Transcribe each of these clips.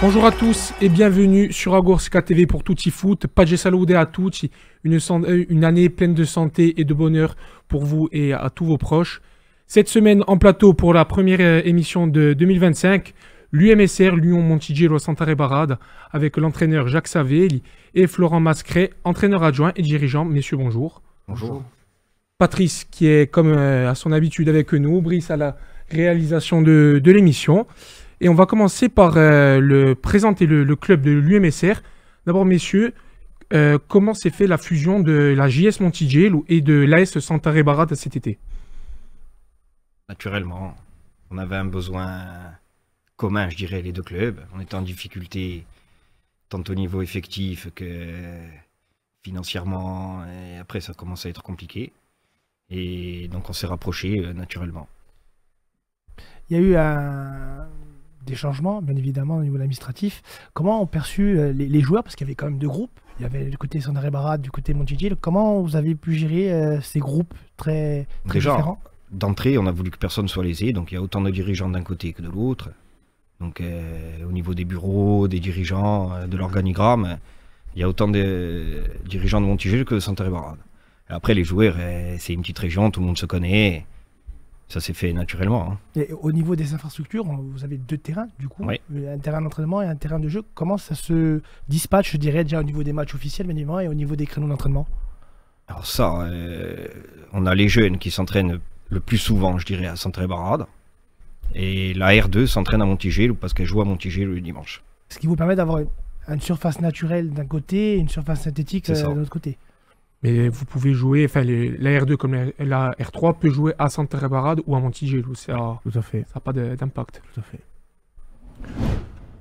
Bonjour à tous et bienvenue sur Agorska TV pour Tutti Foot. Page salute à tutti, une année pleine de santé et de bonheur pour vous et à tous vos proches. Cette semaine en plateau pour la première émission de 2025, l'UMSR Lyon Montigello Sant'Andrea Barad avec l'entraîneur Jacques Savelli et Florent Mascret, entraîneur adjoint et dirigeant. Messieurs, bonjour. Bonjour. Patrice qui est comme à son habitude avec nous, Brice à la réalisation de l'émission. Et on va commencer par présenter le club de l'UMSR. D'abord, messieurs, comment s'est fait la fusion de la JS Montigello et de l'AS Sant'Andrea Barad cet été? Naturellement, on avait un besoin commun, je dirais, les deux clubs. On était en difficulté tant au niveau effectif que financièrement. Et après, ça commençait à être compliqué. Et donc, on s'est rapprochés naturellement. Il y a eu des changements, bien évidemment, au niveau administratif. Comment ont perçu les joueurs? Parce qu'il y avait quand même deux groupes. Il y avait du côté Sant'Andrea Barad, du côté Montigello. Comment vous avez pu gérer ces groupes très différents? D'entrée, on a voulu que personne soit lésé. Donc, il y a autant de dirigeants d'un côté que de l'autre. Donc, au niveau des bureaux, des dirigeants, de l'organigramme, il y a autant de dirigeants de Montigello que de Sant'Andrea Barad. Après, les joueurs, c'est une petite région, tout le monde se connaît. Ça s'est fait naturellement. Hein. Et au niveau des infrastructures, vous avez deux terrains, du coup, oui. Un terrain d'entraînement et un terrain de jeu. Comment ça se dispatche, je dirais, déjà au niveau des matchs officiels, bien évidemment, et au niveau des créneaux d'entraînement? Alors ça, on a les jeunes qui s'entraînent le plus souvent, je dirais, à Sant'Andrea Barad. Et la R2 s'entraîne à Montigello parce qu'elle joue à Montigello le dimanche. Ce qui vous permet d'avoir une surface naturelle d'un côté et une surface synthétique de l'autre côté. Mais vous pouvez jouer, enfin la R2 comme la R3 peut jouer à Sant'Andrea Barad ou à Montigello. Tout à fait. Ça n'a pas d'impact. Tout à fait.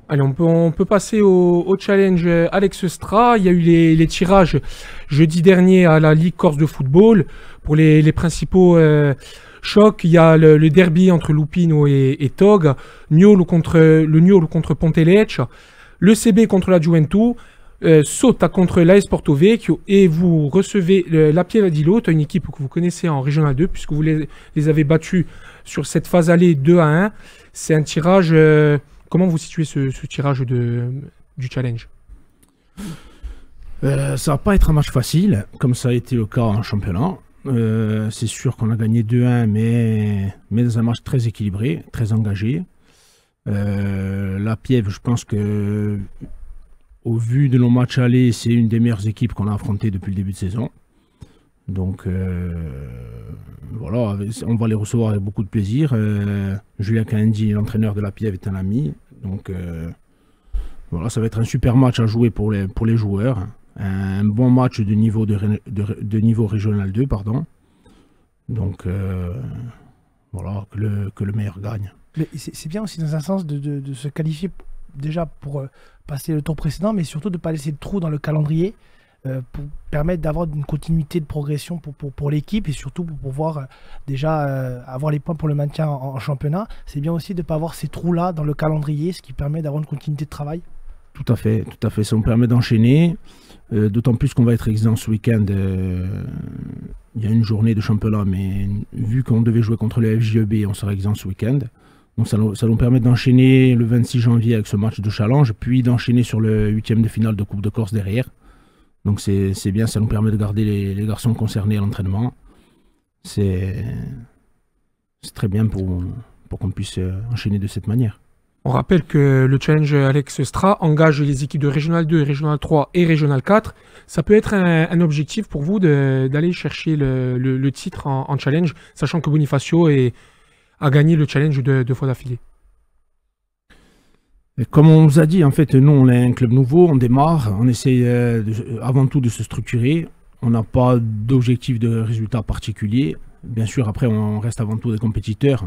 Allez, on peut passer au challenge Alex Stra. Il y a eu les tirages jeudi dernier à la Ligue Corse de football. Pour les principaux chocs, il y a le derby entre Lupino et Tog, le Niolo contre Pontelecce, le CB contre la Juventus, Sota contre l'AS Porto Vecchio, et vous recevez la Pieve di Lotto, une équipe que vous connaissez en Régional 2 puisque vous les avez battus sur cette phase allée 2-1. C'est un tirage... comment vous situez ce tirage du challenge? Ça va pas être un match facile, comme ça a été le cas en championnat. C'est sûr qu'on a gagné 2-1, mais dans un match très équilibré, très engagé. La Pieve, je pense que au vu de nos matchs allés, c'est une des meilleures équipes qu'on a affrontées depuis le début de saison. Donc voilà, on va les recevoir avec beaucoup de plaisir. Julien Candy, l'entraîneur de la Pieve, est un ami. Donc voilà, ça va être un super match à jouer pour les joueurs. Un bon match de niveau régional 2, pardon. Donc voilà, que le meilleur gagne. Mais c'est bien aussi dans un sens de se qualifier déjà pour passer le tour précédent, mais surtout de ne pas laisser de trou dans le calendrier pour permettre d'avoir une continuité de progression pour l'équipe et surtout pour pouvoir déjà avoir les points pour le maintien en championnat. C'est bien aussi de ne pas avoir ces trous-là dans le calendrier, ce qui permet d'avoir une continuité de travail. Tout à fait. Ça nous permet d'enchaîner, d'autant plus qu'on va être exigeant ce week-end. Il y a une journée de championnat, mais vu qu'on devait jouer contre le FJEB, on sera exigeant ce week-end. Donc ça nous permet d'enchaîner le 26 janvier avec ce match de challenge, puis d'enchaîner sur le 8e de finale de Coupe de Corse derrière. Donc c'est bien, ça nous permet de garder les garçons concernés à l'entraînement. C'est très bien pour qu'on puisse enchaîner de cette manière. On rappelle que le challenge Alex Stra engage les équipes de Régional 2, Régional 3 et Régional 4. Ça peut être un objectif pour vous d'aller chercher le titre en challenge, sachant que Bonifacio a gagné le challenge deux fois d'affilée. Comme on vous a dit, en fait, nous, on est un club nouveau, on démarre, on essaie avant tout de se structurer. On n'a pas d'objectif de résultat particulier. Bien sûr, après, on reste avant tout des compétiteurs.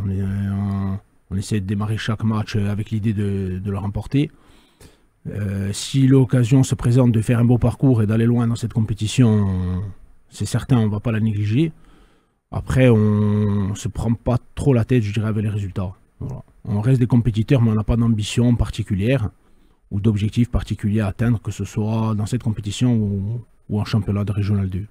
On essaie de démarrer chaque match avec l'idée de le remporter. Si l'occasion se présente de faire un beau parcours et d'aller loin dans cette compétition, c'est certain, on ne va pas la négliger. Après, on ne se prend pas trop la tête, je dirais, avec les résultats. Voilà. On reste des compétiteurs, mais on n'a pas d'ambition particulière ou d'objectif particulier à atteindre, que ce soit dans cette compétition ou en championnat de Régional 2.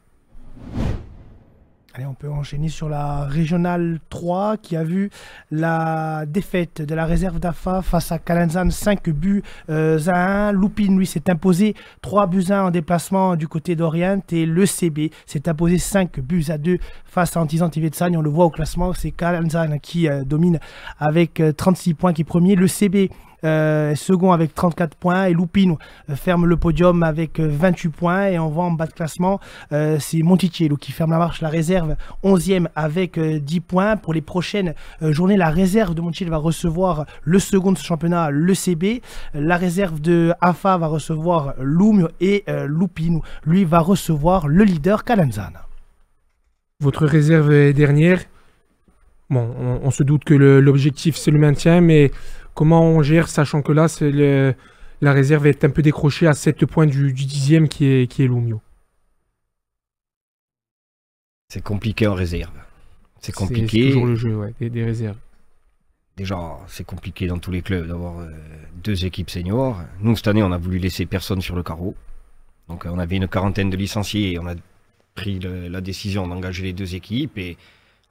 Allez, on peut enchaîner sur la régionale 3 qui a vu la défaite de la réserve d'AFA face à Calenzane, 5 buts à 1. Loupine, lui, s'est imposé 3 buts à 1 en déplacement du côté d'Orient et le CB s'est imposé 5 buts à 2 face à Antizan Tivetsagne. On le voit au classement, c'est Calenzane qui domine avec 36 points qui est premier. Le CB second avec 34 points et Loupine ferme le podium avec 28 points et on voit en bas de classement c'est Monticello qui ferme la marche, la réserve 11e avec 10 points. Pour les prochaines journées, la réserve de Monticello va recevoir le second de ce championnat, le CB. La réserve de AFA va recevoir Loum et Loupine lui va recevoir le leader Calenzane. Votre réserve est dernière. Bon, on se doute que l'objectif c'est le maintien, mais comment on gère, sachant que là, la réserve est un peu décrochée à 7 points du 10e qui est Lumio. C'est compliqué en réserve. C'est compliqué. C'est toujours le jeu, ouais, des réserves. Déjà, c'est compliqué dans tous les clubs d'avoir 2 équipes seniors. Nous, cette année, on a voulu laisser personne sur le carreau. Donc, on avait une quarantaine de licenciés et on a pris la décision d'engager les 2 équipes et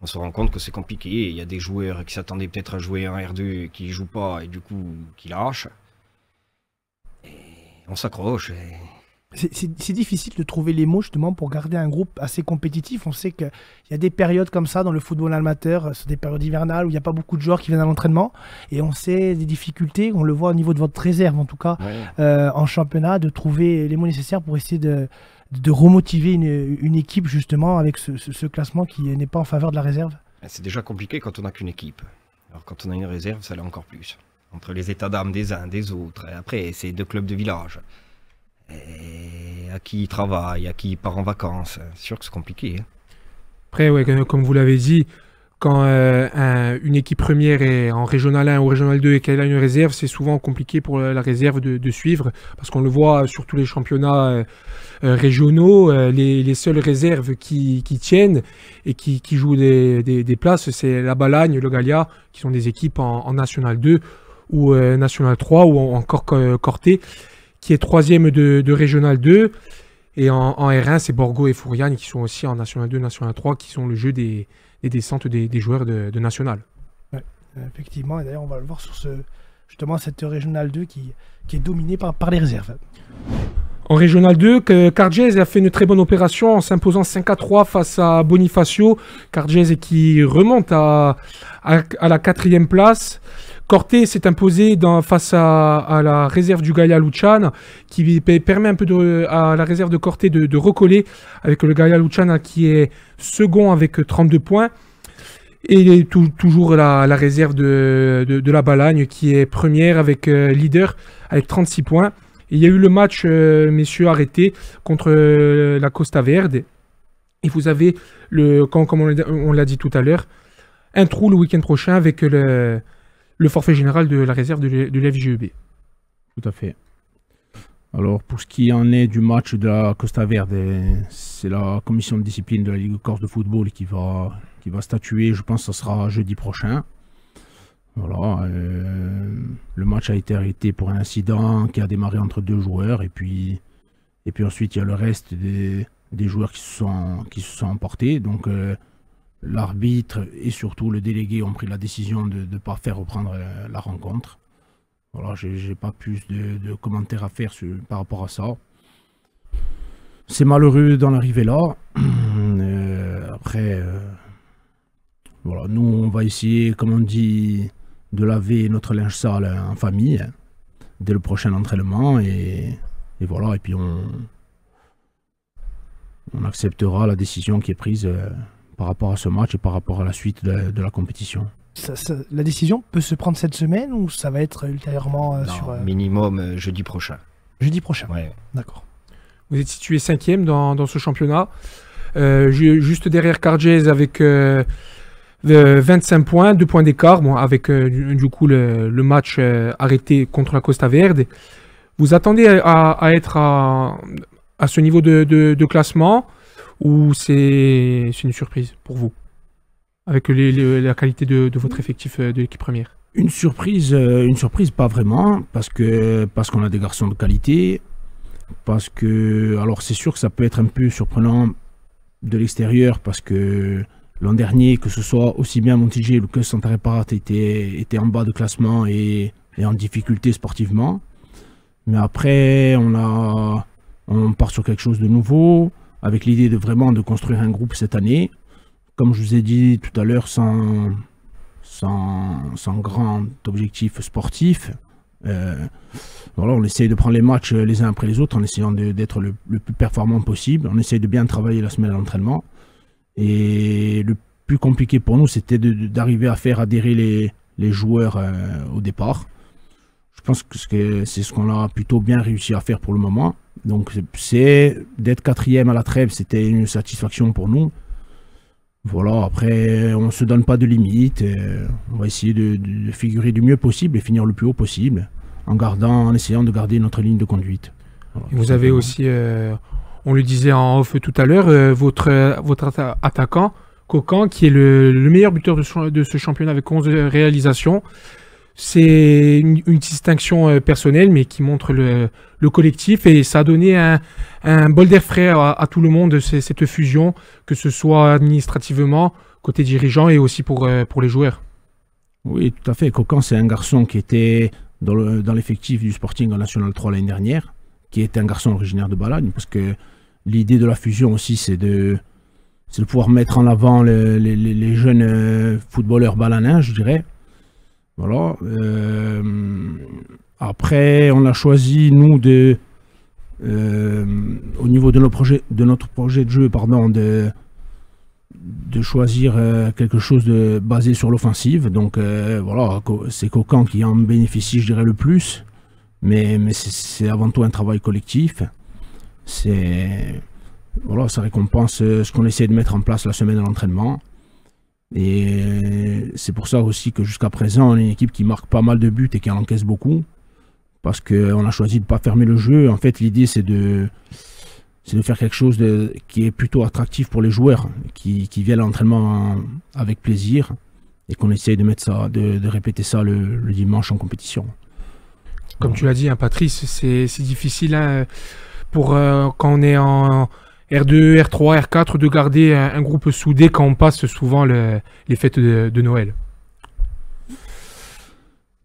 on se rend compte que c'est compliqué. Il y a des joueurs qui s'attendaient peut-être à jouer en R2 qui ne jouent pas et du coup qui lâchent. Et on s'accroche. C'est difficile de trouver les mots justement pour garder un groupe assez compétitif. On sait qu'il y a des périodes comme ça dans le football amateur, c'est des périodes hivernales où il n'y a pas beaucoup de joueurs qui viennent à l'entraînement. Et on sait des difficultés, on le voit au niveau de votre réserve en tout cas, ouais. En championnat, de trouver les mots nécessaires pour essayer de remotiver une équipe justement avec ce classement qui n'est pas en faveur de la réserve. C'est déjà compliqué quand on n'a qu'une équipe. Alors quand on a une réserve, ça l'est encore plus. Entre les états d'âme des uns, des autres. Et après, c'est 2 clubs de village. Et à qui travaille, à qui part en vacances. C'est sûr que c'est compliqué. Hein. Après, ouais, comme vous l'avez dit, quand une équipe première est en régional 1 ou régional 2 et qu'elle a une réserve, c'est souvent compliqué pour la réserve de suivre, parce qu'on le voit sur tous les championnats régionaux, les seules réserves qui tiennent et qui jouent des places, c'est la Balagne, le Gallia, qui sont des équipes en National 2 ou National 3 ou encore Corté, qui est 3e de régional 2. Et en R1, c'est Borgo et Fouriane qui sont aussi en National 2, National 3, qui sont le jeu des descentes des joueurs de National. Ouais, effectivement, et d'ailleurs on va le voir sur justement cette Régional 2 qui est dominée par les réserves. En Régional 2, Cargès a fait une très bonne opération en s'imposant 5-3 face à Bonifacio. Cargès qui remonte à la 4e place. Corté s'est imposé face à la réserve du Gaia Luciana, qui permet un peu à la réserve de Corté de recoller avec le Gaia Luciana qui est second avec 32 points. Et toujours la réserve de la Balagne qui est première avec leader avec 36 points. Et il y a eu le match, messieurs, arrêté contre la Costa Verde. Et vous avez, comme on l'a dit tout à l'heure, un trou le week-end prochain avec le forfait général de la réserve de l'FGEB. Tout à fait. Alors, pour ce qui en est du match de la Costa Verde, c'est la commission de discipline de la Ligue Corse de football qui va statuer. Je pense que ce sera jeudi prochain. Voilà. Le match a été arrêté pour un incident qui a démarré entre 2 joueurs. Et puis ensuite, il y a le reste des joueurs qui se sont emportés. Donc, l'arbitre et surtout le délégué ont pris la décision de ne pas faire reprendre la rencontre. Voilà, j'ai pas plus de commentaires à faire par rapport à ça. C'est malheureux d'en arriver là. Après, voilà, nous on va essayer, comme on dit, de laver notre linge sale en famille dès le prochain entraînement et voilà, et puis on acceptera la décision qui est prise par rapport à ce match et par rapport à la suite de la compétition. La décision peut se prendre cette semaine ou ça va être ultérieurement sur... Minimum jeudi prochain. Jeudi prochain, ouais. D'accord. Vous êtes situé 5e dans ce championnat, juste derrière Cargès avec 25 points, 2 points d'écart, bon, avec du coup le match arrêté contre la Costa Verde. Vous attendez à être à ce niveau de classement ou c'est une surprise pour vous avec la qualité de votre effectif de l'équipe première? Une surprise pas vraiment, parce qu'on a des garçons de qualité, parce que, alors c'est sûr que ça peut être un peu surprenant de l'extérieur parce que l'an dernier, que ce soit aussi bien Montigello que Santa Reparata était en bas de classement et en difficulté sportivement. Mais après, on part sur quelque chose de nouveau, avec l'idée de construire un groupe cette année. Comme je vous ai dit tout à l'heure, sans grand objectif sportif. Voilà, on essaye de prendre les matchs les uns après les autres en essayant d'être le plus performant possible. On essaye de bien travailler la semaine d'entraînement. Et le plus compliqué pour nous, c'était d'arriver à faire adhérer les joueurs au départ. Je pense que c'est ce qu'on a plutôt bien réussi à faire pour le moment. Donc c'est d'être 4e à la trêve, c'était une satisfaction pour nous. Voilà, après on ne se donne pas de limites. On va essayer de figurer du mieux possible et finir le plus haut possible en essayant de garder notre ligne de conduite. Voilà, vous avez aussi, on le disait en off tout à l'heure, votre attaquant, Cocan, qui est le meilleur buteur de ce championnat avec 11 réalisations. C'est une distinction personnelle, mais qui montre le collectif, et ça a donné un bol d'air frais à tout le monde, cette fusion, que ce soit administrativement, côté dirigeant, et aussi pour les joueurs. Oui, tout à fait. Cocan, c'est un garçon qui était dans l'effectif du Sporting en National 3 l'année dernière, qui est un garçon originaire de Balagne, parce que l'idée de la fusion aussi, c'est de pouvoir mettre en avant les jeunes footballeurs balanins, je dirais. Voilà. Après, on a choisi, nous, au niveau de notre projet de jeu, de choisir quelque chose basé sur l'offensive. Donc, voilà, c'est Cocan qui en bénéficie, je dirais, le plus. Mais c'est avant tout un travail collectif. Voilà, ça récompense ce qu'on essaie de mettre en place la semaine de l'entraînement. Et c'est pour ça aussi que jusqu'à présent, on est une équipe qui marque pas mal de buts et qui en encaisse beaucoup. Parce qu'on a choisi de ne pas fermer le jeu. En fait, l'idée, c'est de faire quelque chose qui est plutôt attractif pour les joueurs, qui viennent à l'entraînement avec plaisir, et qu'on essaye de répéter ça le dimanche en compétition. Comme tu l'as dit, hein, Patrice, c'est difficile pour quand on est en R2, R3, R4, de garder un groupe soudé quand on passe souvent les fêtes de Noël.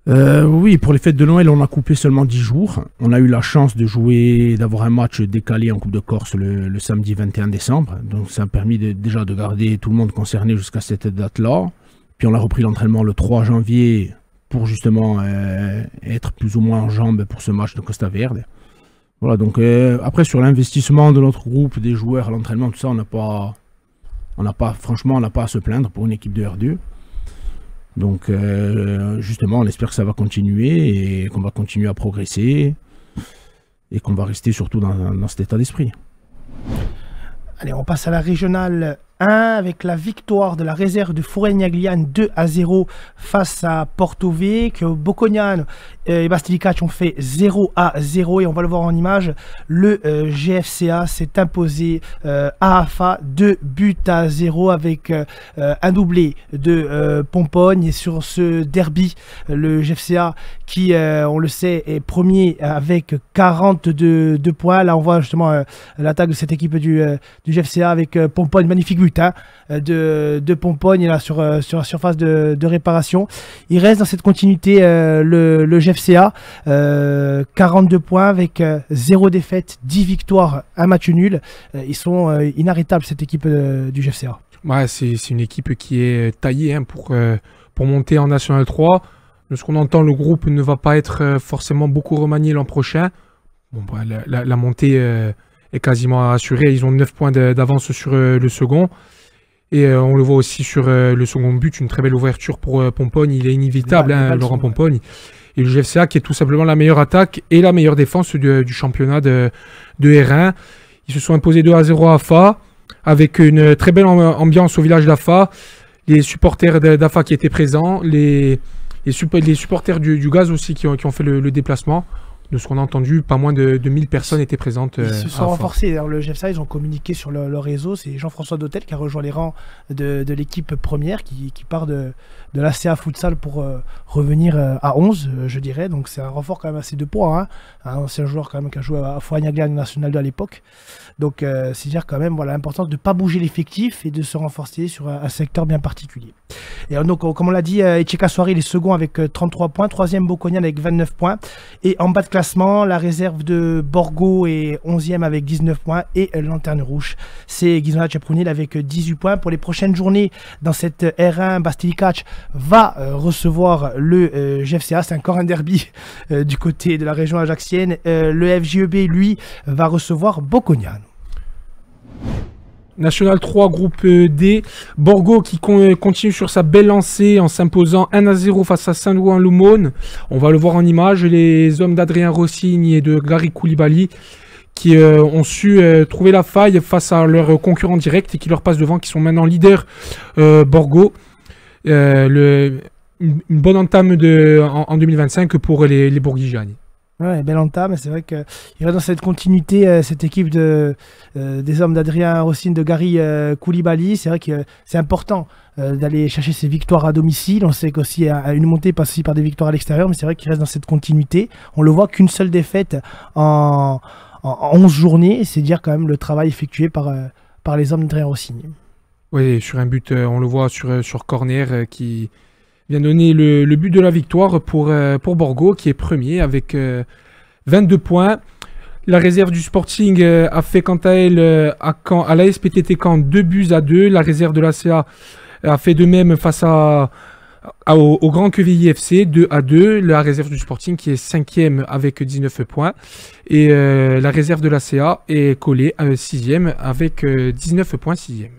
Oui, pour les fêtes de Noël, on a coupé seulement 10 jours. On a eu la chance d'avoir un match décalé en Coupe de Corse le samedi 21 décembre. Donc ça a permis déjà de garder tout le monde concerné jusqu'à cette date-là. Puis on a repris l'entraînement le 3 janvier pour justement être plus ou moins en jambes pour ce match de Costa Verde. Voilà, donc après sur l'investissement de notre groupe, des joueurs à l'entraînement, tout ça, franchement, on n'a pas à se plaindre pour une équipe de R2. Donc justement, on espère que ça va continuer et qu'on va continuer à progresser et qu'on va rester surtout dans cet état d'esprit. Allez, on passe à la régionale 1 avec la victoire de la réserve de Fouregne-Agliane 2-0 face à Porto Vecchio. Bocognano et Bastilicac ont fait 0-0 et on va le voir en image. Le GFCA s'est imposé à AFA 2-0 avec un doublé de Pompogne. Et sur ce derby, le GFCA qui, on le sait, est premier avec 42 points. Là, on voit justement l'attaque de cette équipe du GFCA avec Pompogne, magnifique but de Pompogne là sur la surface de réparation. Il reste dans cette continuité le GFCA, 42 points avec 0 défaite, 10 victoires, 1 match nul. Ils sont inarrêtables, cette équipe du GFCA. Ouais, c'est une équipe qui est taillée pour monter en National 3. De ce qu'on entend, le groupe ne va pas être forcément beaucoup remanié l'an prochain. Bon, bah, la montée est quasiment assurée. Ils ont 9 points d'avance sur le second. Et on le voit aussi sur le second but, une très belle ouverture pour Pompogne. Il est inévitable, Laurent Pompogne. Et le GFCA qui est tout simplement la meilleure attaque et la meilleure défense du championnat de R1. Ils se sont imposés 2-0 à AFA avec une très belle ambiance au village d'AFA. Les supporters d'AFA qui étaient présents, les supporters du Gaz aussi qui ont fait le déplacement. de ce qu'on a entendu, pas moins de 1000 personnes étaient présentes. Ils se à sont la renforcés. D'ailleurs, le GFCA, ils ont communiqué sur leur réseau. C'est Jean-François Dautel qui a rejoint les rangs de l'équipe première, qui part de l'ACA Futsal pour revenir à 11, je dirais. Donc c'est un renfort quand même assez de poids. Hein. Un ancien joueur quand même qui a joué à Fournier-Glagne National 2 à l'époque. Donc c'est dire quand même l'importance de ne pas bouger l'effectif et de se renforcer sur un secteur bien particulier. Et donc comme on l'a dit, Echeka Soari il est second avec 33 points, troisième Boconian avec 29 points. Et en bas de classement, la réserve de Borgo est 11e avec 19 points. Et Lanterne Rouge, c'est Gizona Tcheprounil avec 18 points. Pour les prochaines journées, dans cette R1, Bastilicac va recevoir le GFCA. C'est encore un derby du côté de la région ajaxienne. Le FJEB, lui, va recevoir Boconian. National 3, groupe D, Borgo qui continue sur sa belle lancée en s'imposant 1-0 face à Saint-Louis-en-L'aumône. On va le voir en image, les hommes d'Adrien Rossigne et de Gary Koulibaly qui ont su trouver la faille face à leurs concurrents directs et qui leur passent devant, qui sont maintenant leaders Borgo. Une bonne entame en 2025 pour les Bourguigiani. Ouais, belle entame, c'est vrai qu'il reste dans cette continuité, cette équipe des hommes d'Adrien Rossine, de Gary Koulibaly. C'est vrai que c'est important d'aller chercher ces victoires à domicile. On sait qu'aussi une montée passe aussi par des victoires à l'extérieur, mais c'est vrai qu'il reste dans cette continuité. On le voit qu'une seule défaite en 11 journées, c'est dire quand même le travail effectué par les hommes d'Adrien Rossine. Oui, sur un but, on le voit sur corner qui vient donner le but de la victoire pour Borgo, qui est premier avec 22 points. La réserve du Sporting a fait quant à elle à la SPTT Caen 2-2. La réserve de l'ACA a fait de même face au Grand Quevilly FC 2-2. La réserve du Sporting qui est 5e avec 19 points. Et la réserve de l'ACA est collée à 6e avec 19 points 6e.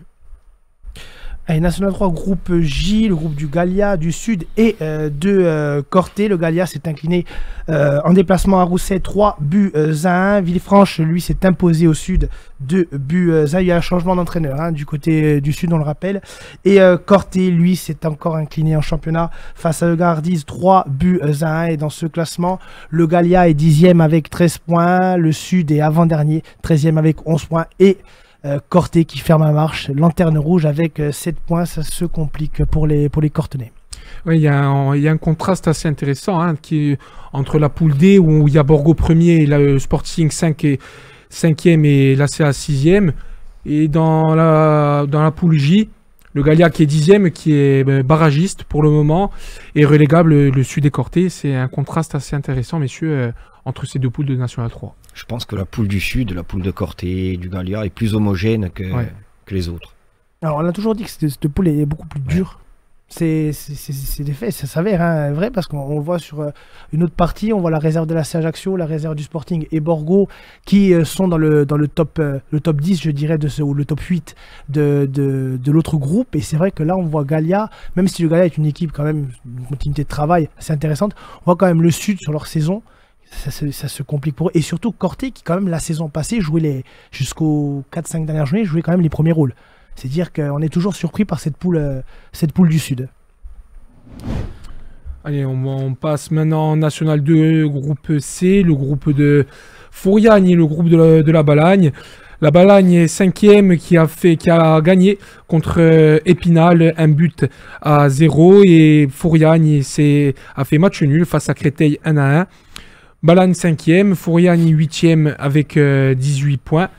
Allez, National 3, groupe J, le groupe du Gallia du Sud et de Corté. Le Gallia s'est incliné en déplacement à Rousset, 3-1. Villefranche, lui, s'est imposé au Sud, 2-1. Il y a un changement d'entraîneur du côté du Sud, on le rappelle. Et Corté, lui, s'est encore incliné en championnat face à Eugardise, 3-1. Et dans ce classement, le Gallia est 10e avec 13 points. Le Sud est avant-dernier, 13e avec 11 points. Et Corté qui ferme la marche, Lanterne Rouge avec 7 points, ça se complique pour les Cortenais. Oui, il y a un contraste assez intéressant entre la poule D où il y a Borgo premier et le Sporting 5e et l'ACA 6e. Et dans la poule J, le Gallia qui est 10e, qui est barragiste pour le moment, et relégable le Sud et Corté. C'est un contraste assez intéressant, messieurs, entre ces deux poules de National 3. Je pense que la poule du Sud, la poule de Corté, du Gallia est plus homogène que les autres. Alors on a toujours dit que cette poule est beaucoup plus dure. C'est des faits, ça s'avère vrai, parce qu'on le voit sur une autre partie, on voit la réserve de la C Ajaccio, la réserve du Sporting et Borgo qui sont dans le top 10, je dirais, ou le top 8 de l'autre groupe. Et c'est vrai que là, on voit Gallia, même si le Gallia est une équipe quand même, une continuité de travail assez intéressante, on voit quand même le Sud sur leur saison. Ça se complique pour eux. Et surtout Corté qui quand même la saison passée jouait jusqu'aux 4-5 dernières journées, jouait quand même les premiers rôles. C'est dire qu'on est toujours surpris par cette poule du Sud. Allez, on passe maintenant en National 2, groupe C, le groupe de Fouriagne et le groupe de la Balagne. La Balagne est 5e qui a gagné contre Épinal, 1-0, et Fouriagne a fait match nul face à Créteil 1-1. Balagne 5e, Fouriagne 8e avec 18 points.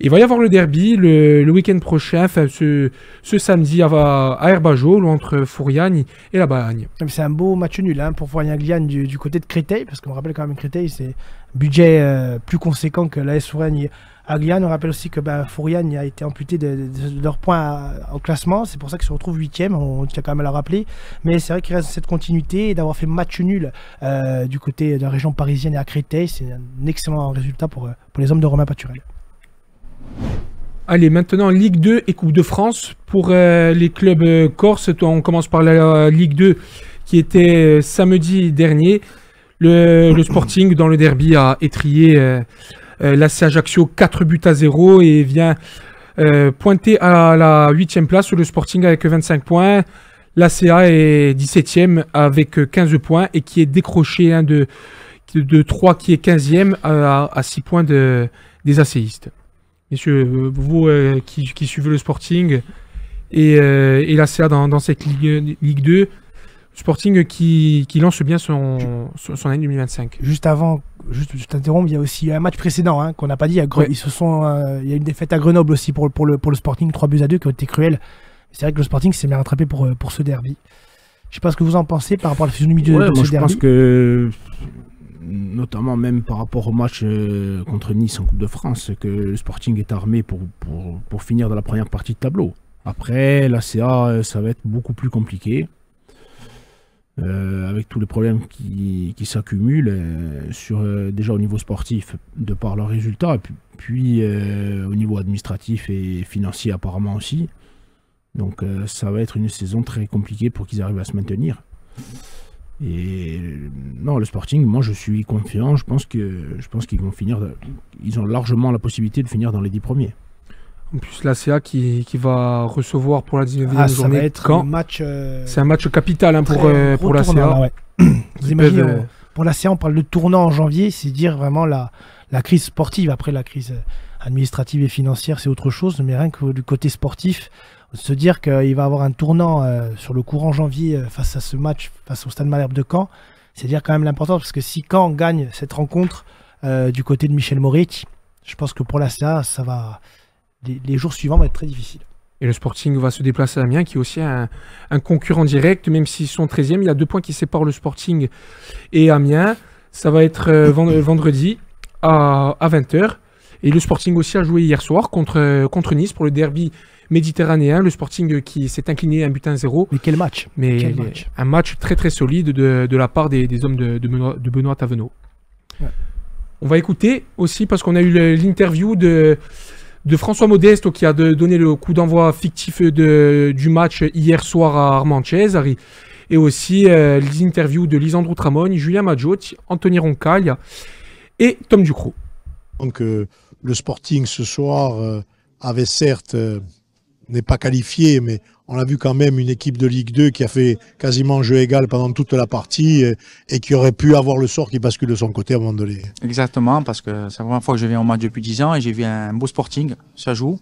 Il va y avoir le derby le week-end prochain, ce samedi à Herbajo, entre Fouriagne et la Balagne. C'est un beau match nul pour Fouriagne-Gliane du côté de Créteil, parce qu'on rappelle quand même que Créteil, c'est un budget plus conséquent que l'AS Fouriagne à Gliane. On rappelle aussi que Fouriagne a été amputé de leurs points au classement, c'est pour ça qu'ils se retrouvent 8e, on tient quand même à le rappeler. Mais c'est vrai qu'il reste cette continuité, et d'avoir fait match nul du côté de la région parisienne et à Créteil, c'est un excellent résultat pour les hommes de Romain Paturel. Allez, maintenant Ligue 2 et Coupe de France pour les clubs corses. On commence par la Ligue 2 qui était samedi dernier. Le Sporting dans le derby a étrié l'AC Ajaccio 4-0 et vient pointer à la 8e place. Le Sporting avec 25 points. L'ACA est 17e avec 15 points et qui est décroché de 3 qui est 15e à 6 points des asséistes. Messieurs, vous qui suivez le Sporting et l'ACA dans cette Ligue 2, Sporting qui lance bien son année 2025. Juste avant, je t'interromps, il y a aussi un match précédent qu'on n'a pas dit. Il y a une défaite à Grenoble aussi pour le Sporting, 3-2 qui ont été cruels. C'est vrai que le Sporting s'est bien rattrapé pour ce derby. Je ne sais pas ce que vous en pensez par rapport à la physionomie de ce derby. Je pense que, notamment même par rapport au match contre Nice en Coupe de France, que le Sporting est armé pour finir dans la première partie de tableau. Après, l'ACA, ça va être beaucoup plus compliqué. Avec tous les problèmes qui s'accumulent déjà au niveau sportif de par leurs résultats et puis au niveau administratif et financier apparemment aussi. Donc ça va être une saison très compliquée pour qu'ils arrivent à se maintenir. Et non, le Sporting, moi je suis confiant, je pense qu'ils vont finir, ils ont largement la possibilité de finir dans les 10 premiers. En plus, l'ACA qui va recevoir pour la 19e journée. Ça va être un match. C'est un match capital pour l'ACA. Ouais. Vous imaginez, pour l'ACA, on parle de tournant en janvier, c'est dire vraiment la crise sportive. Après la crise administrative et financière, c'est autre chose. Mais rien que du côté sportif, se dire qu'il va avoir un tournant sur le courant janvier face à ce match, face au Stade Malherbe de Caen, c'est dire quand même l'importance. Parce que si Caen gagne cette rencontre du côté de Michel Moretti, je pense que pour l'ACA, ça va. Les jours suivants vont être très difficiles. Et le Sporting va se déplacer à Amiens, qui est aussi un concurrent direct, même s'ils sont 13e. Il y a 2 points qui séparent le Sporting et Amiens. Ça va être vendredi à 20h. Et le Sporting aussi a joué hier soir contre Nice pour le derby méditerranéen. Le Sporting qui s'est incliné 1-0. Mais quel match! Un match très très solide de la part des hommes de Benoît Tavenot. Ouais. On va écouter aussi, parce qu'on a eu l'interview de François Modeste qui a donné le coup d'envoi fictif du match hier soir à Armentières, et aussi les interviews de Lisandro Tramogne, Julien Maggiot, Anthony Roncaille et Tom Ducrot. Donc le Sporting ce soir avait certes n'est pas qualifié, mais on a vu quand même une équipe de Ligue 2 qui a fait quasiment jeu égal pendant toute la partie et qui aurait pu avoir le sort qui bascule de son côté à un moment donné. Exactement, parce que c'est la première fois que je viens au match depuis 10 ans et j'ai vu un beau Sporting. Ça joue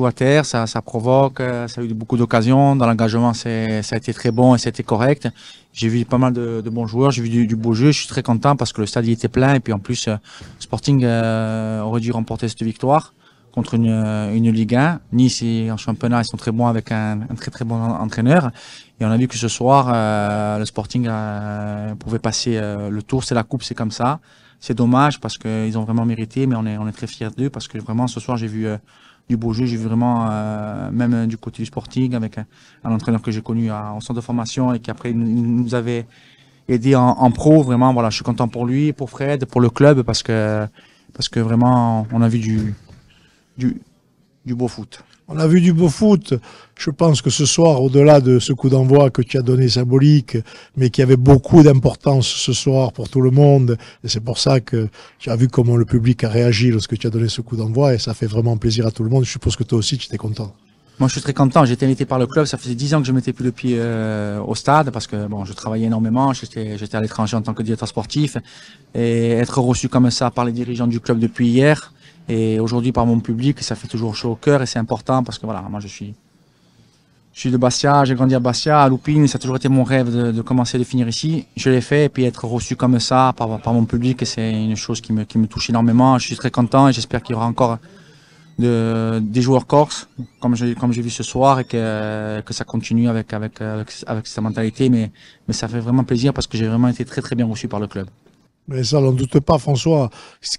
à terre, ça provoque, ça a eu beaucoup d'occasions. Dans l'engagement, ça a été très bon et c'était correct. J'ai vu pas mal de bons joueurs, j'ai vu du beau jeu. Je suis très content parce que le stade il était plein et puis en plus, Sporting aurait dû remporter cette victoire contre une Ligue 1. Nice en championnat, ils sont très bons avec un très très bon entraîneur. Et on a vu que ce soir, le Sporting pouvait passer le tour. C'est la coupe, c'est comme ça. C'est dommage parce qu'ils ont vraiment mérité, mais on est très fiers d'eux parce que vraiment ce soir j'ai vu du beau jeu. J'ai vu vraiment, même du côté du Sporting, avec un entraîneur que j'ai connu au centre de formation et qui après nous avait aidé en pro. Vraiment, voilà, je suis content pour lui, pour Fred, pour le club parce que vraiment on a vu du beau foot. On a vu du beau foot. Je pense que ce soir, au-delà de ce coup d'envoi que tu as donné symbolique, mais qui avait beaucoup d'importance ce soir pour tout le monde, et c'est pour ça que tu as vu comment le public a réagi lorsque tu as donné ce coup d'envoi, et ça fait vraiment plaisir à tout le monde. Je suppose que toi aussi, tu étais content. Moi, je suis très content. J'ai été invité par le club. Ça faisait 10 ans que je mettais plus le pied au stade parce que bon, je travaillais énormément. J'étais à l'étranger en tant que directeur sportif, et être reçu comme ça par les dirigeants du club depuis hier et aujourd'hui par mon public, ça fait toujours chaud au cœur et c'est important parce que voilà, moi je suis de Bastia, j'ai grandi à Bastia, à Loupine, ça a toujours été mon rêve de commencer et de finir ici. Je l'ai fait et puis être reçu comme ça par mon public, c'est une chose qui me touche énormément. Je suis très content et j'espère qu'il y aura encore des joueurs corses comme j'ai vu ce soir et que ça continue avec cette mentalité, mais ça fait vraiment plaisir parce que j'ai vraiment été très très bien reçu par le club. Mais ça, n'en doute pas, François.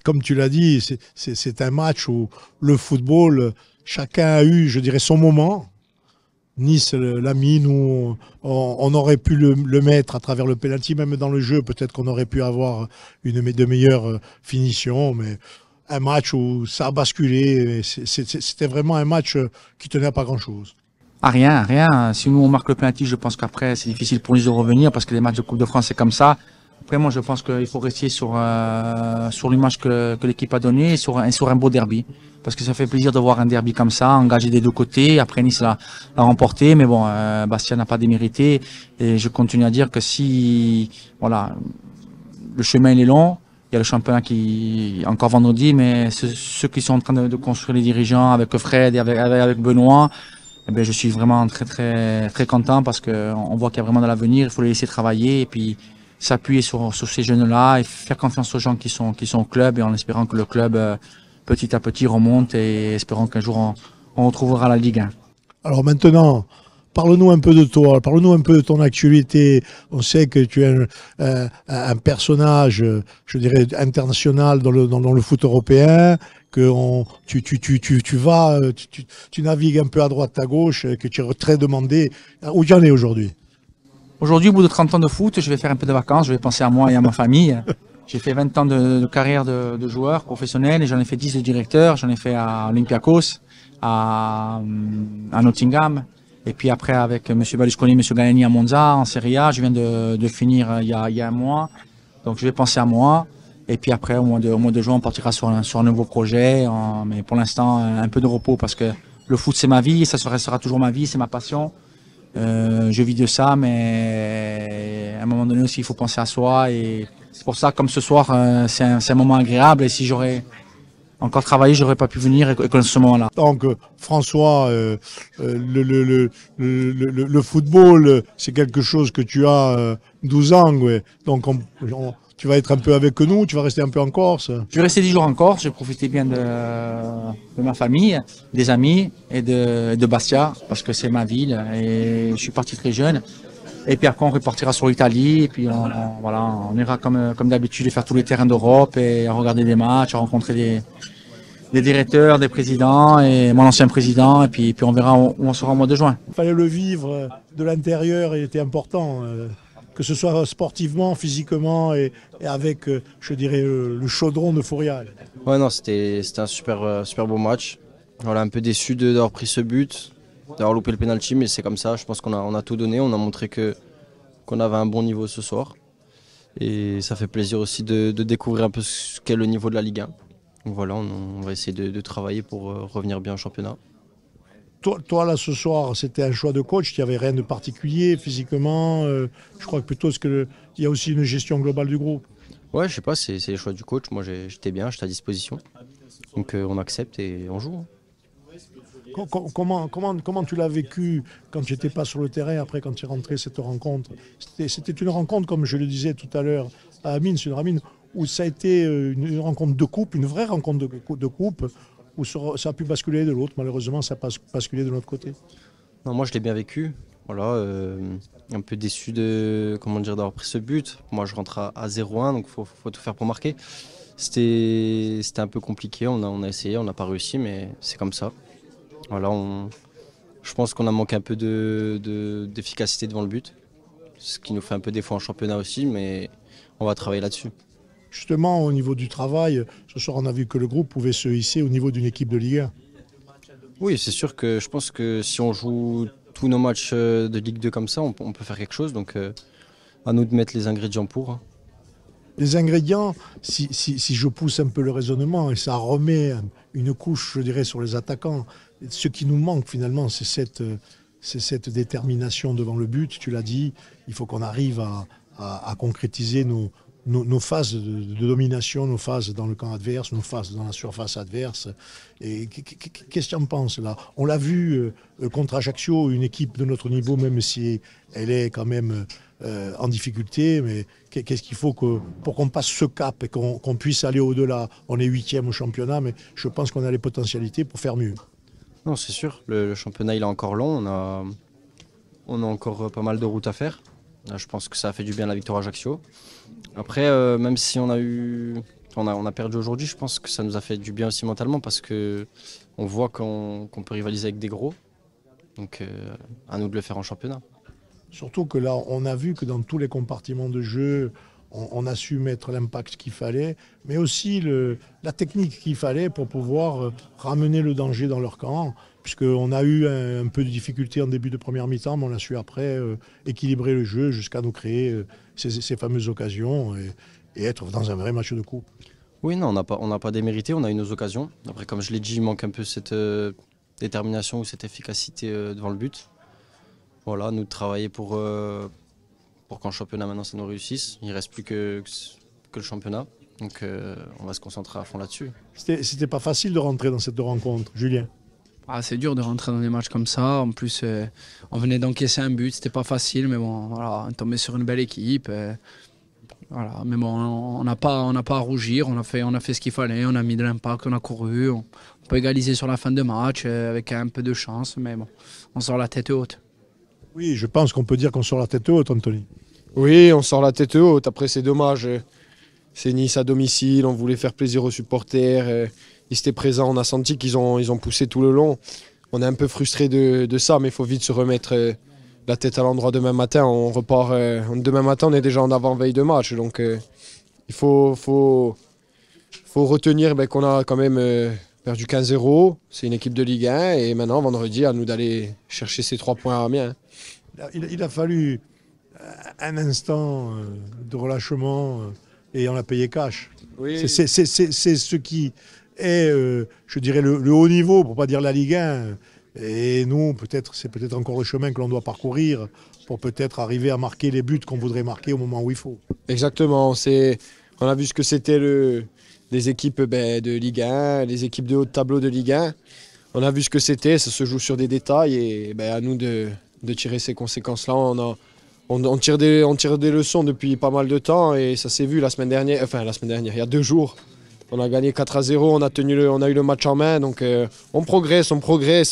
Comme tu l'as dit, c'est un match où le football, chacun a eu, je dirais, son moment. Nice l'a mis, nous, on aurait pu le mettre à travers le penalty, même dans le jeu, peut-être qu'on aurait pu avoir de meilleures finitions, mais un match où ça a basculé, c'était vraiment un match qui tenait à pas grand-chose. Ah, rien. Si nous on marque le penalty, je pense qu'après c'est difficile pour nous de revenir parce que les matchs de Coupe de France c'est comme ça. Après moi je pense qu'il faut rester sur l'image que l'équipe a donnée et sur un beau derby. Parce que ça fait plaisir de voir un derby comme ça, engagé des deux côtés. Après Nice l'a remporté, mais bon, Bastia n'a pas démérité. Et je continue à dire que si, voilà, le chemin il est long. Il y a le championnat qui encore vendredi, mais ceux qui sont en train de construire les dirigeants avec Fred et avec Benoît, eh bien, je suis vraiment très content parce qu'on voit qu'il y a vraiment de l'avenir. Il faut les laisser travailler et puis s'appuyer sur ces jeunes-là et faire confiance aux gens qui sont au club et en espérant que le club petit à petit remonte et espérant qu'un jour on retrouvera la Ligue 1. Alors maintenant, parle-nous un peu de toi, parle-nous un peu de ton actualité. On sait que tu es un personnage, je dirais, international dans le foot européen, que tu navigues un peu à droite, à gauche, que tu es très demandé. Où tu en es aujourd'hui? Aujourd'hui, au bout de 30 ans de foot, je vais faire un peu de vacances, je vais penser à moi et à ma famille. J'ai fait 20 ans de carrière de joueur professionnel et j'en ai fait 10 de directeur. J'en ai fait à Olympiakos, à Nottingham. Et puis après, avec M. Berlusconi, M. Galliani à Monza, en Serie A, je viens de finir il y a un mois. Donc je vais penser à moi. Et puis après, au mois de juin, on partira sur un nouveau projet. Mais pour l'instant, un peu de repos parce que le foot, c'est ma vie, ça restera toujours ma vie, c'est ma passion. Je vis de ça, mais à un moment donné aussi, il faut penser à soi. Et c'est pour ça, comme ce soir, c'est un moment agréable. Et si j'aurais encore travaillé, j'aurais pas pu venir à ce moment-là. Donc François, le football, c'est quelque chose que tu as 12 ans. Ouais. Donc tu vas être un peu avec nous, tu vas rester un peu en Corse. Je vais rester 10 jours en Corse, je vais profiter bien de ma famille, des amis et de Bastia, parce que c'est ma ville et je suis parti très jeune. Et puis après on repartira sur l'Italie et puis on ira comme d'habitude faire tous les terrains d'Europe et à regarder des matchs, à rencontrer des directeurs, des présidents et mon ancien président et puis on verra où on sera au mois de juin. Il fallait le vivre de l'intérieur, il était important. Que ce soit sportivement, physiquement et avec, je dirais, le chaudron de Fourial. Ouais, non, c'était un super beau match. Voilà, un peu déçu d'avoir pris ce but, d'avoir loupé le penalty, mais c'est comme ça. Je pense qu'on a tout donné. On a montré qu'on avait un bon niveau ce soir. Et ça fait plaisir aussi de découvrir un peu ce qu'est le niveau de la Ligue 1. Donc voilà, on va essayer de travailler pour revenir bien au championnat. Toi, là, ce soir, c'était un choix de coach. Il n'y avait rien de particulier physiquement. Je crois que plutôt il y a aussi une gestion globale du groupe. Ouais, je sais pas, c'est les choix du coach. Moi, j'étais bien, j'étais à disposition. Donc on accepte et on joue. Comment tu l'as vécu quand tu n'étais pas sur le terrain, après quand tu es rentré cette rencontre? C'était une rencontre, comme je le disais tout à l'heure à Amine, sur Amine, où ça a été une rencontre de coupe, une vraie rencontre de coupe, où ça a pu basculer de l'autre. Malheureusement, ça a basculé de notre côté. Non, moi, je l'ai bien vécu. Voilà, un peu déçu d'avoir pris ce but. Moi, je rentre à 0-1, donc faut tout faire pour marquer. C'était un peu compliqué. On a essayé, on n'a pas réussi, mais c'est comme ça. Voilà, je pense qu'on a manqué un peu d'efficacité devant le but, ce qui nous fait un peu défaut en championnat aussi, mais on va travailler là-dessus. Justement, au niveau du travail, ce soir, on a vu que le groupe pouvait se hisser au niveau d'une équipe de Ligue 1. Oui, c'est sûr que je pense que si on joue tous nos matchs de Ligue 2 comme ça, on peut faire quelque chose. Donc, à nous de mettre les ingrédients pour. Les ingrédients, si je pousse un peu le raisonnement, et ça remet une couche, je dirais, sur les attaquants. Ce qui nous manque finalement, c'est cette détermination devant le but. Tu l'as dit, il faut qu'on arrive à concrétiser nos phases de domination, nos phases dans le camp adverse, nos phases dans la surface adverse. Et qu'est-ce que tu en penses là? On l'a vu contre Ajaccio, une équipe de notre niveau, même si elle est quand même en difficulté, mais qu'est-ce qu'il faut pour qu'on passe ce cap et qu'on puisse aller au-delà? On est 8e au championnat, mais je pense qu'on a les potentialités pour faire mieux. Non, c'est sûr, le championnat il est encore long, on a encore pas mal de route à faire. Là, je pense que ça a fait du bien la victoire à Ajaccio. Après, même si on a perdu aujourd'hui, je pense que ça nous a fait du bien aussi mentalement parce qu'on voit qu'on peut rivaliser avec des gros. Donc à nous de le faire en championnat. Surtout que là, on a vu que dans tous les compartiments de jeu, on a su mettre l'impact qu'il fallait, mais aussi la technique qu'il fallait pour pouvoir ramener le danger dans leur camp. Puisqu'on a eu un peu de difficulté en début de première mi-temps, mais on a su après équilibrer le jeu jusqu'à nous créer ces fameuses occasions et être dans un vrai match de coupe. Oui, non, on n'a pas démérité, on a eu nos occasions. Après, comme je l'ai dit, il manque un peu cette détermination ou cette efficacité devant le but. Voilà, nous de travailler pour qu'en championnat maintenant ça nous réussisse. Il ne reste plus que que le championnat. Donc on va se concentrer à fond là-dessus. C'était pas facile de rentrer dans cette rencontre, Julien. Ah, c'est dur de rentrer dans des matchs comme ça. En plus, on venait d'encaisser un but, c'était pas facile, mais bon, voilà, on est tombé sur une belle équipe. Voilà, mais bon, on n'a pas à rougir. On a fait ce qu'il fallait, on a mis de l'impact, on a couru. On peut égaliser sur la fin de match avec un peu de chance, mais bon, on sort la tête haute. Oui, je pense qu'on peut dire qu'on sort la tête haute, Anthony. Oui, on sort la tête haute. Après, c'est dommage. C'est Nice à domicile, on voulait faire plaisir aux supporters. Ils étaient présents, on a senti qu'ils ont poussé tout le long. On est un peu frustré de ça, mais il faut vite se remettre la tête à l'endroit demain matin. On repart demain matin, on est déjà en avant-veille de match. Donc il faut retenir qu'on a quand même perdu 15-0. C'est une équipe de Ligue 1 et maintenant, vendredi, à nous d'aller chercher ces 3 points à Amiens. Il a fallu un instant de relâchement et on a payé cash. Oui. C'est ce qui est, je dirais, le haut niveau, pour ne pas dire la Ligue 1. Et nous, c'est peut-être encore le chemin que l'on doit parcourir pour peut-être arriver à marquer les buts qu'on voudrait marquer au moment où il faut. Exactement. On a vu ce que c'était les équipes de Ligue 1, les équipes de haut de tableau de Ligue 1. On a vu ce que c'était, ça se joue sur des détails et à nous de tirer ces conséquences-là. On tire des leçons depuis pas mal de temps et ça s'est vu la semaine dernière, il y a 2 jours. On a gagné 4-0, on a eu le match en main, donc on progresse,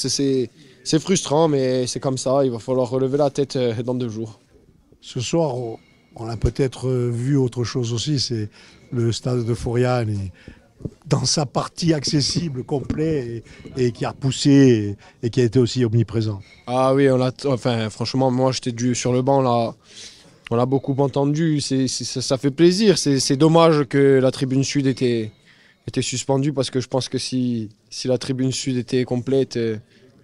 c'est frustrant, mais c'est comme ça, il va falloir relever la tête dans 2 jours. Ce soir, on a peut-être vu autre chose aussi, c'est le stade de Fouriane, dans sa partie accessible, complet, et qui a poussé et qui a été aussi omniprésent. Ah oui, franchement, moi j'étais sur le banc là. On l'a beaucoup entendu, ça fait plaisir. C'est dommage que la tribune sud était suspendue parce que je pense que si la tribune sud était complète,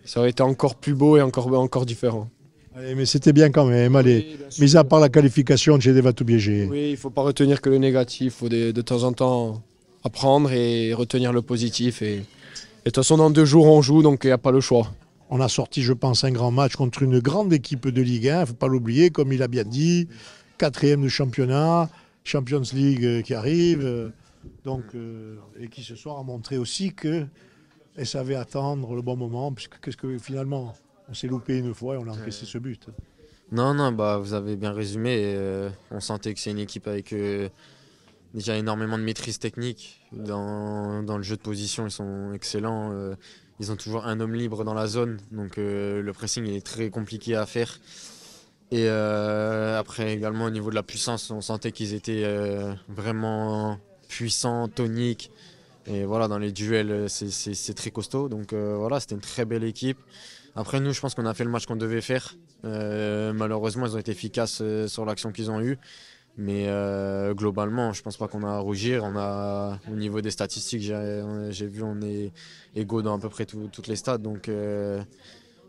ça aurait été encore plus beau et encore différent. Allez, mais c'était bien quand même, allez. Mis à part la qualification, j'ai des tout biégé. Oui, il ne faut pas retenir que le négatif, il faut de temps en temps apprendre et retenir le positif. Et de toute façon, dans 2 jours, on joue, donc il n'y a pas le choix. On a sorti, je pense, un grand match contre une grande équipe de Ligue 1, il ne faut pas l'oublier, comme il a bien dit, 4e de championnat, Champions League qui arrive, et qui ce soir a montré aussi qu'elle savait attendre le bon moment, puisque finalement, on s'est loupé une fois et on a encaissé ce but. Non, vous avez bien résumé. On sentait que c'est une équipe avec déjà énormément de maîtrise technique. Dans le jeu de position, ils sont excellents. Ils ont toujours un homme libre dans la zone, donc le pressing est très compliqué à faire. Et après également au niveau de la puissance, on sentait qu'ils étaient vraiment puissants, toniques. Et voilà, dans les duels, c'est très costaud. Donc voilà, c'était une très belle équipe. Après nous, je pense qu'on a fait le match qu'on devait faire. Malheureusement, ils ont été efficaces sur l'action qu'ils ont eue. Mais globalement, je pense pas qu'on a à rougir. Au niveau des statistiques, j'ai vu, on est égaux dans à peu près toutes les stats. Donc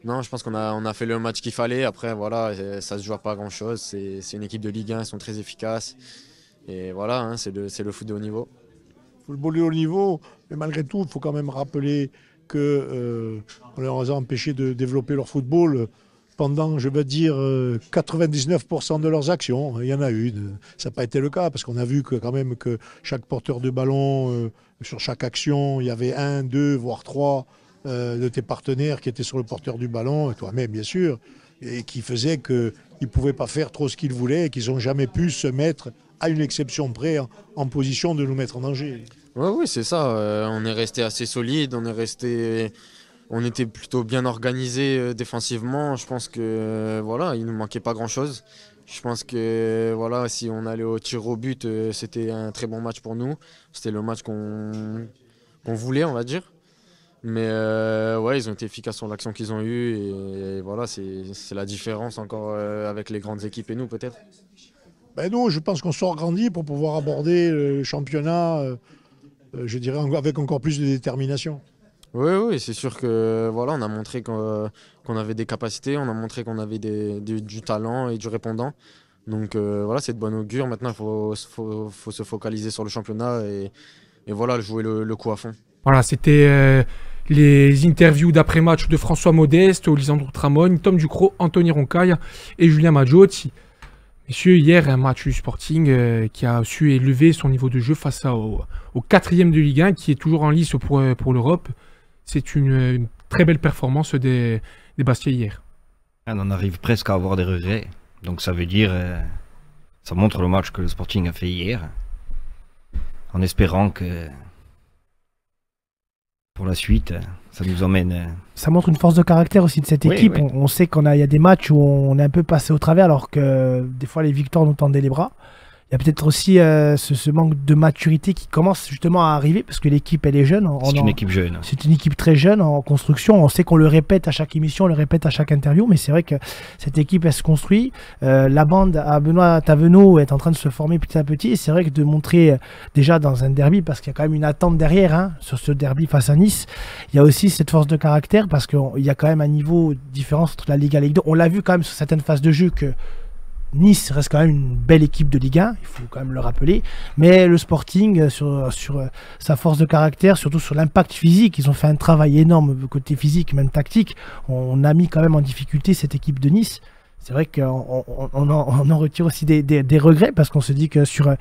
non, je pense qu'on a fait le match qu'il fallait. Après, voilà, ça se joue à pas grand-chose. C'est une équipe de Ligue 1, ils sont très efficaces. Et voilà, hein, c'est le foot de haut niveau. Football de haut niveau, mais malgré tout, il faut quand même rappeler qu'on leur a empêché de développer leur football pendant, je veux dire, 99% de leurs actions. Il y en a eu. Ça n'a pas été le cas, parce qu'on a vu quand même que chaque porteur de ballon, sur chaque action, il y avait 1, 2, voire 3 de tes partenaires qui étaient sur le porteur du ballon, et toi-même bien sûr, et qui faisaient qu'ils ne pouvaient pas faire trop ce qu'ils voulaient et qu'ils n'ont jamais pu se mettre, à une exception près, en position de nous mettre en danger. Oui, c'est ça. On est resté assez solide, on était plutôt bien organisé défensivement. Je pense que voilà, il nous manquait pas grand-chose. Je pense que voilà, si on allait au tir au but, c'était un très bon match pour nous. C'était le match qu'on voulait, on va dire. Mais ouais, ils ont été efficaces sur l'action qu'ils ont eue et voilà, c'est la différence encore avec les grandes équipes et nous peut-être. Nous, je pense qu'on sort grandi pour pouvoir aborder le championnat, je dirais, avec encore plus de détermination. Oui, c'est sûr que voilà, on a montré qu'on avait des capacités, on a montré qu'on avait du talent et du répondant. Donc voilà, c'est de bon augure. Maintenant, il faut se focaliser sur le championnat et voilà, jouer le coup à fond. Voilà, c'était les interviews d'après-match de François Modeste, Lisandro Tramone, Tom Ducrot, Anthony Roncaille et Julien Maggiotti. Messieurs, hier, un match du Sporting qui a su élever son niveau de jeu face au 4e de Ligue 1, qui est toujours en lice pour l'Europe. C'est une très belle performance des Bastia hier. On en arrive presque à avoir des regrets. Donc ça veut dire, ça montre le match que le Sporting a fait hier, en espérant que pour la suite, ça nous emmène. Ça montre une force de caractère aussi de cette équipe. Oui. On sait qu'il y a des matchs où on est un peu passé au travers, alors que des fois les victoires nous tendaient les bras. Il y a peut-être aussi ce manque de maturité qui commence justement à arriver, parce que l'équipe, elle est jeune. C'est une équipe jeune. C'est une équipe très jeune en construction. On sait qu'on le répète à chaque émission, on le répète à chaque interview, mais c'est vrai que cette équipe, elle se construit. La bande à Benoît Tavenot est en train de se former petit à petit. Et c'est vrai que de montrer déjà dans un derby, parce qu'il y a quand même une attente derrière, sur ce derby face à Nice, il y a aussi cette force de caractère, parce qu'il y a quand même un niveau différent entre la Ligue 1 et la Ligue 2. On l'a vu quand même sur certaines phases de jeu que Nice reste quand même une belle équipe de Ligue 1, il faut quand même le rappeler. Mais le Sporting, sur sa force de caractère, surtout sur l'impact physique, ils ont fait un travail énorme côté physique, même tactique. On a mis quand même en difficulté cette équipe de Nice. C'est vrai qu'on en retire aussi des regrets, parce qu'on se dit que sur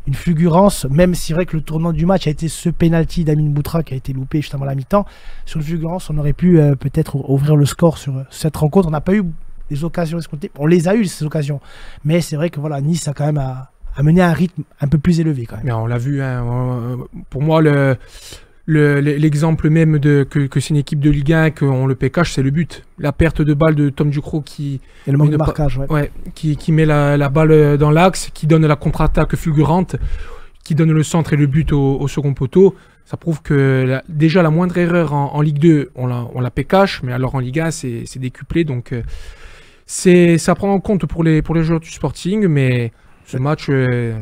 une fulgurance, même si c'est vrai que le tournant du match a été ce penalty d'Amine Boutra qui a été loupé juste avant la mi-temps, sur une fulgurance, on aurait pu peut-être ouvrir le score sur cette rencontre. On n'a pas eu les occasions escomptées. On les a eu, ces occasions. Mais c'est vrai que voilà, Nice a quand même amené un rythme un peu plus élevé quand même. Mais on l'a vu, pour moi, l'exemple même que c'est une équipe de Ligue 1, qu'on le PK, c'est le but. La perte de balle de Tom Ducrot qui... Et le manque de marquage, qui met la balle dans l'axe, qui donne la contre-attaque fulgurante, qui donne le centre et le but au second poteau. Ça prouve que déjà la moindre erreur en Ligue 2, on la PK, mais alors en Ligue 1, c'est décuplé. Donc ça prend en compte pour les joueurs du Sporting, mais ce match,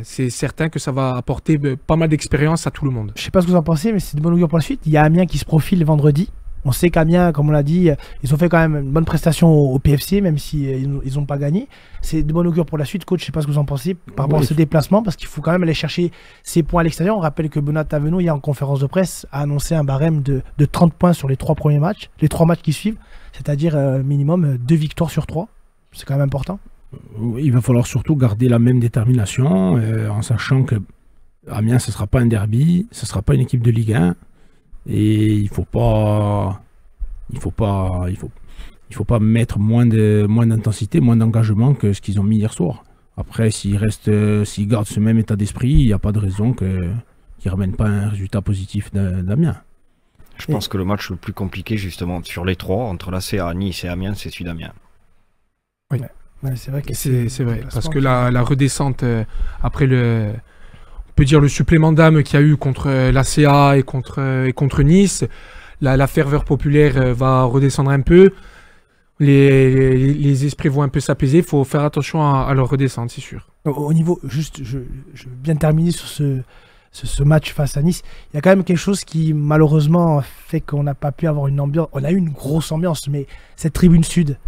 c'est certain que ça va apporter pas mal d'expérience à tout le monde. Je ne sais pas ce que vous en pensez, mais c'est de bonne augure pour la suite. Il y a Amiens qui se profile vendredi. On sait qu'Amiens, comme on l'a dit, ils ont fait quand même une bonne prestation au PFC, même si ils n'ont pas gagné. C'est de bonne augure pour la suite. Coach, je ne sais pas ce que vous en pensez par rapport à ce déplacement, parce qu'il faut quand même aller chercher ces points à l'extérieur. On rappelle que Benoît Tavenot, hier en conférence de presse, a annoncé un barème de 30 points sur les 3 premiers matchs, les 3 matchs qui suivent, c'est-à-dire minimum 2 victoires sur 3. C'est quand même important. Il va falloir surtout garder la même détermination, en sachant que Amiens, ce ne sera pas un derby, ce ne sera pas une équipe de Ligue 1. Et il faut pas mettre moins d'intensité, moins d'engagement que ce qu'ils ont mis hier soir. Après, s'ils gardent ce même état d'esprit, il n'y a pas de raison qu'ils ne ramènent pas un résultat positif d'Amiens. Je pense que le match le plus compliqué, justement, sur les 3, entre l'ACA, Nice et Amiens, c'est celui d'Amiens. Oui, c'est vrai que c'est vrai, parce que la redescente après on peut dire le supplément d'âme qu'il y a eu contre l'ACA et contre Nice, la ferveur populaire va redescendre un peu, les esprits vont un peu s'apaiser, il faut faire attention à leur redescente, c'est sûr. Au niveau, juste, je veux bien terminer sur ce match face à Nice, il y a quand même quelque chose qui malheureusement fait qu'on n'a pas pu avoir une ambiance, on a eu une grosse ambiance, mais cette tribune sud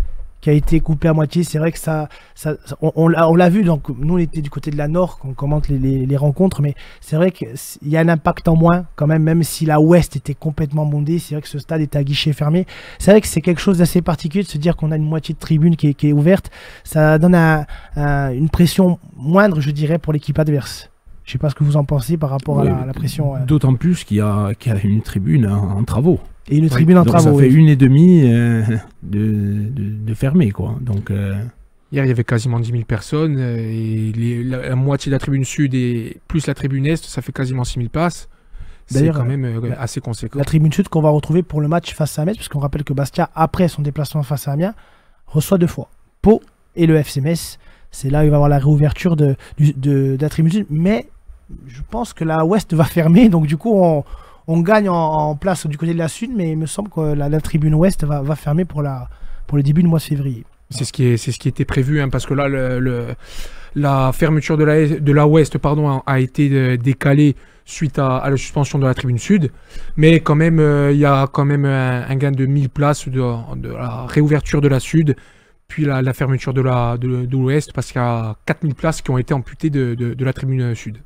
qui a été coupé à moitié, c'est vrai que on l'a vu, donc nous on était du côté de la Nord, qu'on commente les rencontres, mais c'est vrai qu'il y a un impact en moins quand même si la Ouest était complètement bondée, c'est vrai que ce stade était à guichet fermé, c'est vrai que c'est quelque chose d'assez particulier de se dire qu'on a une moitié de tribune qui est ouverte, ça donne une pression moindre, je dirais, pour l'équipe adverse. Je ne sais pas ce que vous en pensez par rapport à la pression. D'autant plus qu'il y a une tribune en travaux. Et une tribune en travaux. Ça fait 1,5 de fermé, quoi. Donc, hier, il y avait quasiment 10 000 personnes. Et la moitié de la tribune sud et plus la tribune est, ça fait quasiment 6 000 places. C'est quand même assez conséquent. La tribune sud qu'on va retrouver pour le match face à Metz, parce qu'on rappelle que Bastia, après son déplacement face à Amiens, reçoit 2 fois Pau et le FC Metz. C'est là où il va y avoir la réouverture de la tribune sud. Mais je pense que la Ouest va fermer, donc du coup on gagne en place du côté de la Sud, mais il me semble que la tribune Ouest va fermer pour le début du mois de février. C'est ce qui était prévu, parce que là la fermeture de la Ouest a été décalée suite à la suspension de la tribune Sud, mais quand même il y a quand même un gain de 1000 places de la réouverture de la Sud, puis la fermeture de l'Ouest, parce qu'il y a 4000 places qui ont été amputées de la tribune Sud.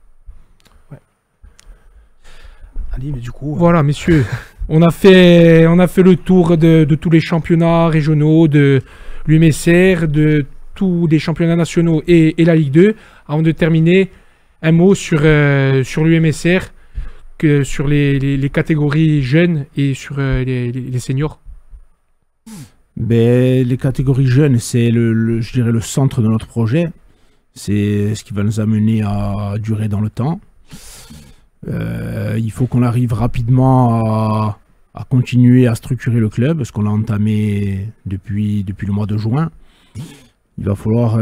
Mais du coup, voilà, messieurs, on a fait le tour de tous les championnats régionaux, de l'UMSR, de surtout des championnats nationaux et la Ligue 2. Avant de terminer, un mot sur l'UMSR, sur les catégories jeunes et sur les seniors. Ben, les catégories jeunes, c'est je dirais le centre de notre projet. C'est ce qui va nous amener à durer dans le temps. Il faut qu'on arrive rapidement à continuer à structurer le club, ce qu'on a entamé depuis le mois de juin. Il va falloir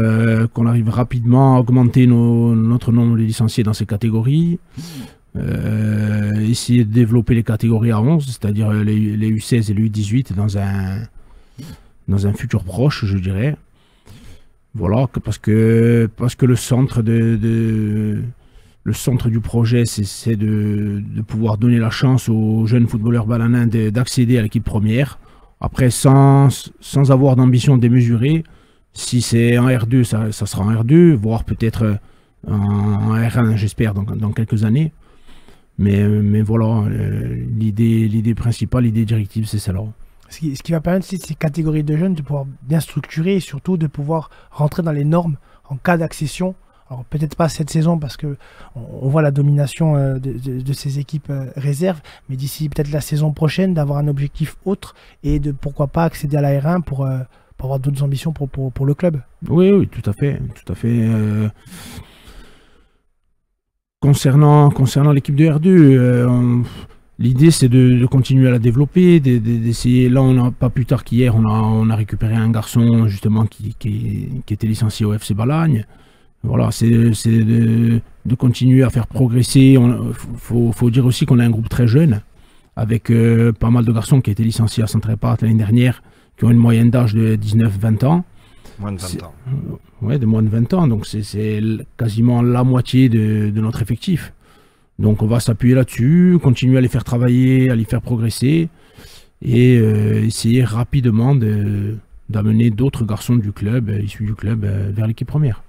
qu'on arrive rapidement à augmenter notre nombre de licenciés dans ces catégories. Essayer de développer les catégories à 11, c'est-à-dire les U16 et les U18 dans un futur proche, je dirais. Voilà, parce que le centre le centre du projet, c'est de pouvoir donner la chance aux jeunes footballeurs balanins d'accéder à l'équipe première. Après, sans avoir d'ambition démesurée, si c'est en R2, ça sera en R2, voire peut-être en R1, j'espère, dans quelques années. Mais voilà, l'idée principale, l'idée directive, c'est celle-là. Ce qui va permettre ces catégories de jeunes de pouvoir bien structurer et surtout de pouvoir rentrer dans les normes en cas d'accession. Alors peut-être pas cette saison parce que on voit la domination de ces équipes réserves, mais d'ici peut-être la saison prochaine d'avoir un objectif autre et de pourquoi pas accéder à la R1 pour avoir d'autres ambitions pour le club. Oui, tout à fait. Concernant l'équipe de R2, l'idée c'est de continuer à la développer, d'essayer. Là, pas plus tard qu'hier, on a récupéré un garçon justement qui était licencié au FC Balagne. Voilà, c'est de continuer à faire progresser. Faut dire aussi qu'on a un groupe très jeune, avec pas mal de garçons qui étaient licenciés à Centre-Épate l'année dernière, qui ont une moyenne d'âge de 19-20 ans. Moins de 20 ans. Ouais, de moins de 20 ans, donc c'est quasiment la moitié de notre effectif. Donc on va s'appuyer là-dessus, continuer à les faire travailler, à les faire progresser, et essayer rapidement d'amener d'autres garçons du club, issus du club, vers l'équipe première.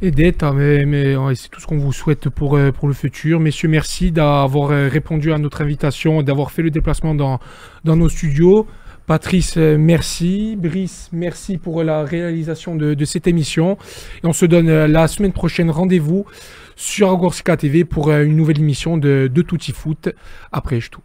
Et d'être, mais c'est tout ce qu'on vous souhaite pour le futur. Messieurs, merci d'avoir répondu à notre invitation, d'avoir fait le déplacement dans nos studios. Patrice, merci. Brice, merci pour la réalisation de cette émission. Et on se donne la semaine prochaine rendez-vous sur Agorska TV pour une nouvelle émission de Tutti Foot après tout.